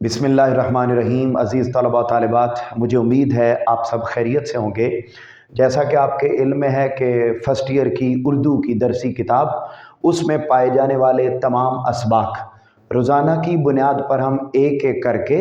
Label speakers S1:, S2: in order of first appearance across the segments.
S1: बिस्मिल्लाहिर्रहमानिर्रहीम। अज़ीज़ तलबा तालिबात, मुझे उम्मीद है आप सब खैरियत से होंगे। जैसा कि आपके इल्म में है कि फ़र्स्ट ईयर की उर्दू की दरसी किताब, उसमें पाए जाने वाले तमाम असबाक रोज़ाना की बुनियाद पर हम एक एक करके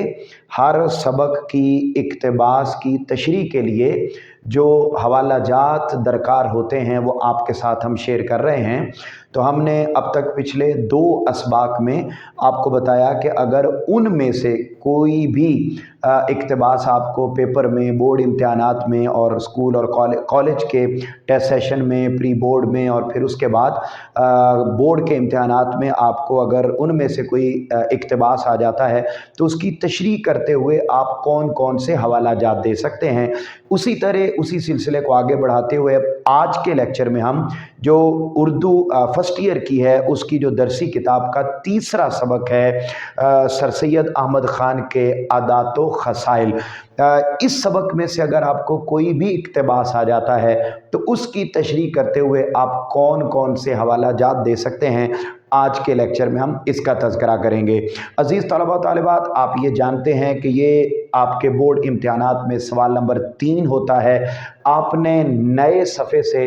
S1: हर सबक की इक़्तिबास की तशरीह के लिए जो हवाला जात दरकार होते हैं वो आपके साथ हम शेयर कर रहे हैं। तो हमने अब तक पिछले 2 असबाक में आपको बताया कि अगर उनमें से कोई भी इक़्तिबास आपको पेपर में, बोर्ड इम्तिहानात में और स्कूल और कॉलेज के टेस्ट सेशन में, प्री बोर्ड में और फिर उसके बाद बोर्ड के इम्तिहानात में आपको अगर उनमें से कोई इक़्तिबास आ जाता है तो उसकी तशरीह करते हुए आप कौन कौन से हवाला जात दे सकते हैं। उसी तरह उसी सिलसिले को आगे बढ़ाते हुए आज के लेक्चर में हम जो उर्दू फ़र्स्ट ईयर की है उसकी जो दरसी किताब का तीसरा सबक है सर सैयद अहमद ख़ान के आदात व ख़साइल, इस सबक में से अगर आपको कोई भी इक़्तिबास आ जाता है तो उसकी तशरीह करते हुए आप कौन कौन से हवाला जात दे सकते हैं, आज के लेक्चर में हम इसका तज़किरा करेंगे। अज़ीज़ तलबा तालिबात, आप ये जानते हैं कि ये आपके बोर्ड इम्तिहानात में सवाल नंबर 3 होता है। आपने नए सफ़े से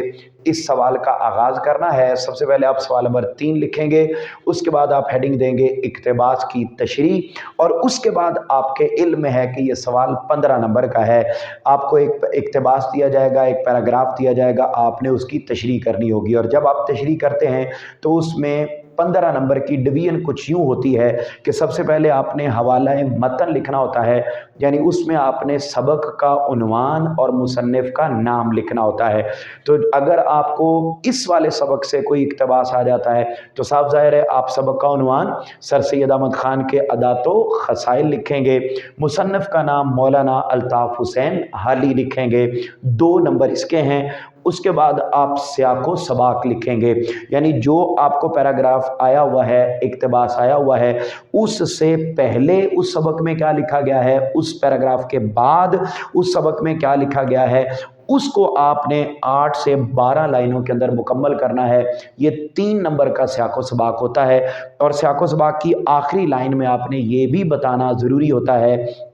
S1: इस सवाल का आगाज़ करना है। सबसे पहले आप सवाल नंबर 3 लिखेंगे, उसके बाद आप हेडिंग देंगे इक़्तिबास की तशरीह और उसके बाद आपके इल्म में है कि ये सवाल 15 नंबर का है। आपको एक इक़्तिबास दिया जाएगा, एक पैराग्राफ दिया जाएगा, आपने उसकी तशरीह करनी होगी और जब आप तशरीह करते हैं तो उसमें 15 नंबर की डिवीज़न कुछ यूँ होती है कि सबसे पहले आपने हवाला मतन लिखना होता है, यानी उसमें आपने सबक का उन्वान और मुसन्निफ़ का नाम लिखना होता है। तो अगर आपको इस वाले सबक से कोई इक़्तिबास आ जाता है तो साफ ज़ाहिर है आप सबक का उन्वान सर सैयद अहमद ख़ान के आदात व ख़साइल लिखेंगे, मुसन्निफ़ का नाम मौलाना अल्ताफ़ हुसैन हाली लिखेंगे, 2 नंबर इसके हैं। उसके बाद आप सियाक़ो सबाक लिखेंगे, यानी जो आपको पैराग्राफ आया हुआ है, इक़्तिबास आया हुआ है, उससे पहले उस सबक में क्या लिखा गया है, उस पैराग्राफ के बाद उस सबक में क्या लिखा गया है, उसको आपने 8 से 12 लाइनों के अंदर मुकम्मल करना है। ये 3 नंबर का सियाक़ो सबाक होता है और सियाक़ो सबाक की आखिरी लाइन में आपने ये भी बताना ज़रूरी होता है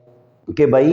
S1: कि भाई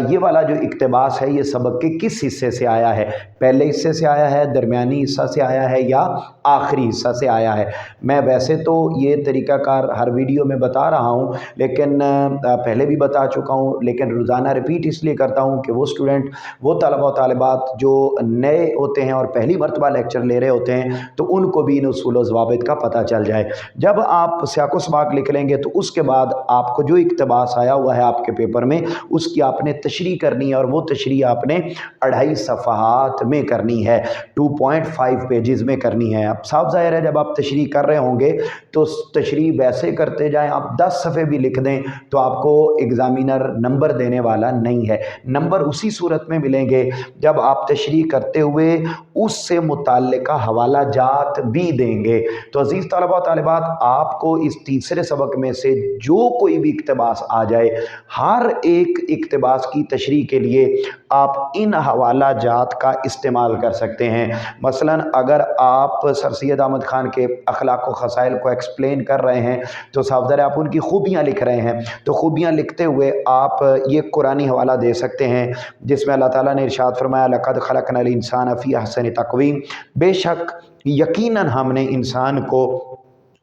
S1: ये वाला जो इक़्तिबास है ये सबक के किस हिस्से से आया है, पहले हिस्से से आया है, दरमियानी हिस्सा से आया है या आखिरी हिस्सा से आया है। मैं वैसे तो ये तरीक़ाकार हर वीडियो में बता रहा हूँ, लेकिन पहले भी बता चुका हूँ, लेकिन रोज़ाना रिपीट इसलिए करता हूँ कि वो स्टूडेंट, वो तलबा तालिबात जो नए होते हैं और पहली मरतबा लेक्चर ले रहे होते हैं तो उनको भी इन उसूल व ज़वाबित का पता चल जाए। जब आप सियाक़ो सबाक लिख लेंगे तो उसके बाद आपको जो इक़्तिबास आया हुआ है आपके पेपर में उसकी आपने तशरीह करनी है और वो तशरीह आपने 2.5 सफ़हात में करनी है, 2.5 पेजेस में करनी है। अब साफ ज़ाहिर है जब आप तशरीह कर रहे होंगे तो तशरीह वैसे करते जाएं, आप 10 सफ़े भी लिख दें तो आपको एग्ज़ामिनर नंबर देने वाला नहीं है। नंबर उसी सूरत में मिलेंगे जब आप तशरीह करते हुए उससे मुताल्लिक़ा हवाला जात भी देंगे। तो अज़ीज़ तलबा तालिबात, आपको इस तीसरे सबक में से जो कोई भी इक़्तिबास आ जाए, हर एक इक़्तिबास की तशरीह के लिए आप इन हवाला जात का इस्तेमाल कर सकते हैं। मसलन अगर आप सर सैयद अहमद ख़ान के अखलाक व ख़साइल को एक्सप्लेन कर रहे हैं तो साफ ज़ाहिर आप उनकी खूबियाँ लिख रहे हैं, तो खूबियाँ लिखते हुए आप ये कुरानी हवाला दे सकते हैं जिसमें अल्लाह ताला ने इरशाद फरमाया, लक़द ख़लक़नल इंसान फ़ी अहसनि तक़वीम, बेशक यकीनन हमने इंसान को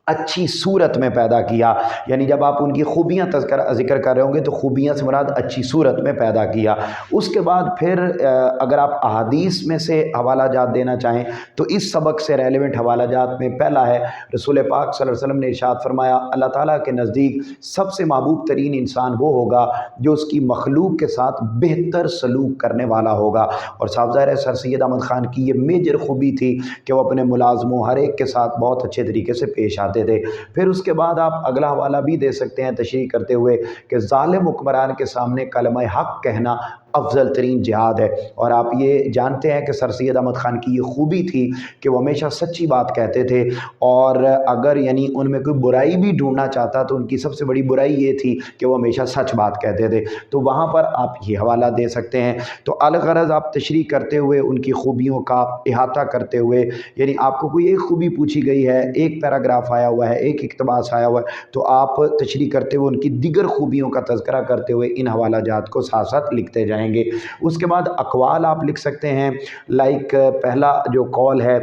S1: अच्छी सूरत में पैदा किया। यानी जब आप उनकी खूबियाँ ज़िक्र कर रहे होंगे तो खूबियाँ से मुराद अच्छी सूरत में पैदा किया। उसके बाद फिर अगर आप अहादीस में से हवाला जात देना चाहें तो इस सबक से रेलेवेंट हवाला जात में पहला है, रसूल पाक सल्लल्लाहु अलैहि वसल्लम ने इरशाद फरमाया, अल्लाह ताला के नज़दीक सबसे महबूब तरीन इंसान वो होगा जो उसकी मखलूक के साथ बेहतर सलूक करने वाला होगा। और साफ ज़ाहिर है सर सैयद अहमद ख़ान की ये मेजर खूबी थी कि वो अपने मुलाज़मों हर एक के साथ बहुत अच्छे तरीके से पेश आते थे। फिर उसके बाद आप अगला हवाला भी दे सकते हैं तशरीह करते हुए कि ज़ालिम हुक्मरान के सामने कलमा हक़ कहना अफजल तरीन जिहाद है। और आप ये जानते हैं कि सर सैयद अहमद ख़ान की ये खूबी थी कि वो हमेशा सच्ची बात कहते थे, और अगर यानी उनमें कोई बुराई भी ढूंढना चाहता तो उनकी सबसे बड़ी बुराई ये थी कि वो हमेशा सच बात कहते थे। तो वहाँ पर आप ये हवाला दे सकते हैं। तो अलगरज आप तशरीह करते हुए उनकी खूबियों का इहाता करते हुए, यानी आपको कोई एक खूबी पूछी गई है, एक पैराग्राफ आया हुआ है, एक इक़्तिबास आया हुआ है, तो आप तशरीह करते हुए उनकी दिगर खूबियों का तज़किरा करते हुए इन हवाला जात को साथ साथ लिखते जाएंगे। उसके बाद अक़वाल आप लिख सकते हैं। लाइक पहला जो कौल है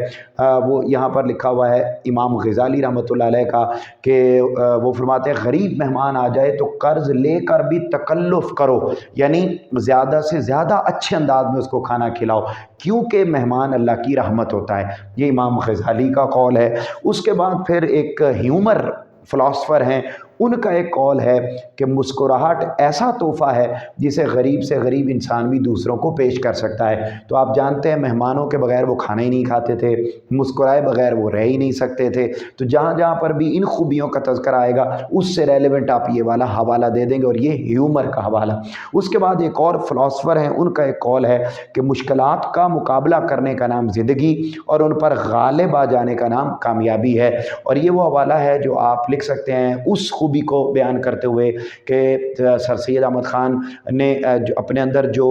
S1: वो यहाँ पर लिखा हुआ है इमाम ग़ज़ाली रहमतुल्लाह अलैह का, कि वो फरमाते हैं गरीब मेहमान आ जाए तो कर्ज़ लेकर भी तकल्लुफ़ करो, यानी ज़्यादा से ज़्यादा अच्छे अंदाज में उसको खाना खिलाओ, क्योंकि मेहमान अल्लाह की रहमत होता है। ये इमाम ग़ज़ाली का कौल है। उसके बाद फिर एक ह्यूमर फ़िलासफ़र हैं, उनका एक कौल है कि मुस्कुराहट ऐसा तोहफ़ा है जिसे गरीब से गरीब इंसान भी दूसरों को पेश कर सकता है। तो आप जानते हैं मेहमानों के बग़ैर वो खाना ही नहीं खाते थे, मुस्कुराए बग़ैर वो रह ही नहीं सकते थे। तो जहाँ जहाँ पर भी इन खूबियों का तज़किरा आएगा उससे रेलेवेंट आप ये वाला हवाला दे देंगे, और ये ह्यूमर का हवाला। उसके बाद एक और फ़िलासफ़र हैं, उनका एक कौल है कि मुश्किलात का मुकाबला करने का नाम ज़िंदगी और उन पर गालिब आ जाने का नाम कामयाबी है। और ये वो हवाला है जो आप लिख सकते हैं उस खूबी को बयान करते हुए कि सर सैयद अहमद ख़ान ने जो अपने अंदर जो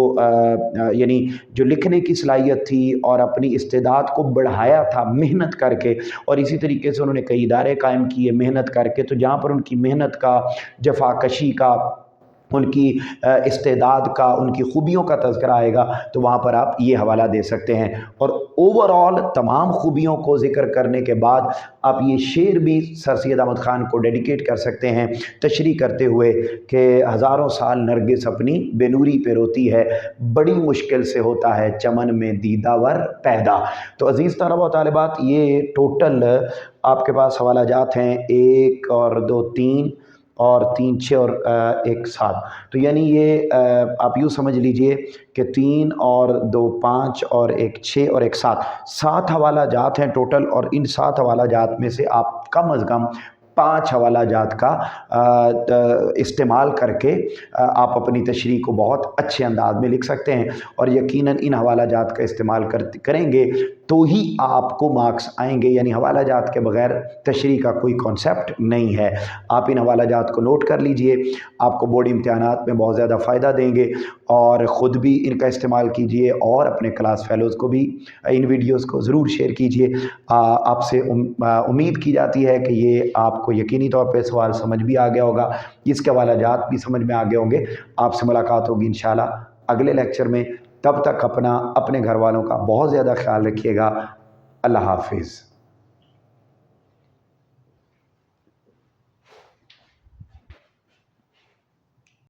S1: यानी जो लिखने की सलाहियत थी और अपनी इस्तेदाद को बढ़ाया था मेहनत करके, और इसी तरीके से उन्होंने कई इदारे कायम किए मेहनत करके। तो जहाँ पर उनकी मेहनत का, जफाकशी का, उनकी इस्तेदाद का, उनकी खूबियों का तज़किरा आएगा तो वहाँ पर आप ये हवाला दे सकते हैं। और ओवरऑल तमाम खूबियों को ज़िक्र करने के बाद आप ये शेर भी सर सैयद अहमद ख़ान को डेडिकेट कर सकते हैं, तशरीह करते हुए कि हज़ारों साल नरगिस अपनी बेनूरी पे रोती है, बड़ी मुश्किल से होता है चमन में दीदावर पैदा। तो अज़ीज़ तलबा व तालिबात, ये टोटल आपके पास हवाला जात हैं 1 और 2 3 और 3 6 और 1 7। तो यानी ये आप यूँ समझ लीजिए कि 3 और 2 5 और 1 6 और 1 7, 7 हवाला जात हैं टोटल। और इन 7 हवाला जात में से आप कम अज़ कम 5 हवाला जात का इस्तेमाल करके आप अपनी तशरीह को बहुत अच्छे अंदाज में लिख सकते हैं। और यकीनन इन हवाला जात का इस्तेमाल करेंगे तो ही आपको मार्क्स आएंगे, यानी हवाला जात के बग़ैर तशरीह का कोई कॉन्सेप्ट नहीं है। आप इन हवाला जात को नोट कर लीजिए, आपको बोर्ड इम्तिहानात में बहुत ज़्यादा फ़ायदा देंगे। और ख़ुद भी इनका इस्तेमाल कीजिए और अपने क्लास फेलोज़ को भी इन वीडियोज़ को ज़रूर शेयर कीजिए। आपसे उम्मीद की जाती है कि ये आपको यकीनी तौर पे सवाल समझ भी आ गया होगा, इसके हवाला जात भी समझ में आ गए होंगे। आपसे मुलाकात होगी इंशाल्लाह अगले लेक्चर में। तब तक अपने घर वालों का बहुत ज़्यादा ख्याल रखिएगा। अल्लाह हाफ़िज़।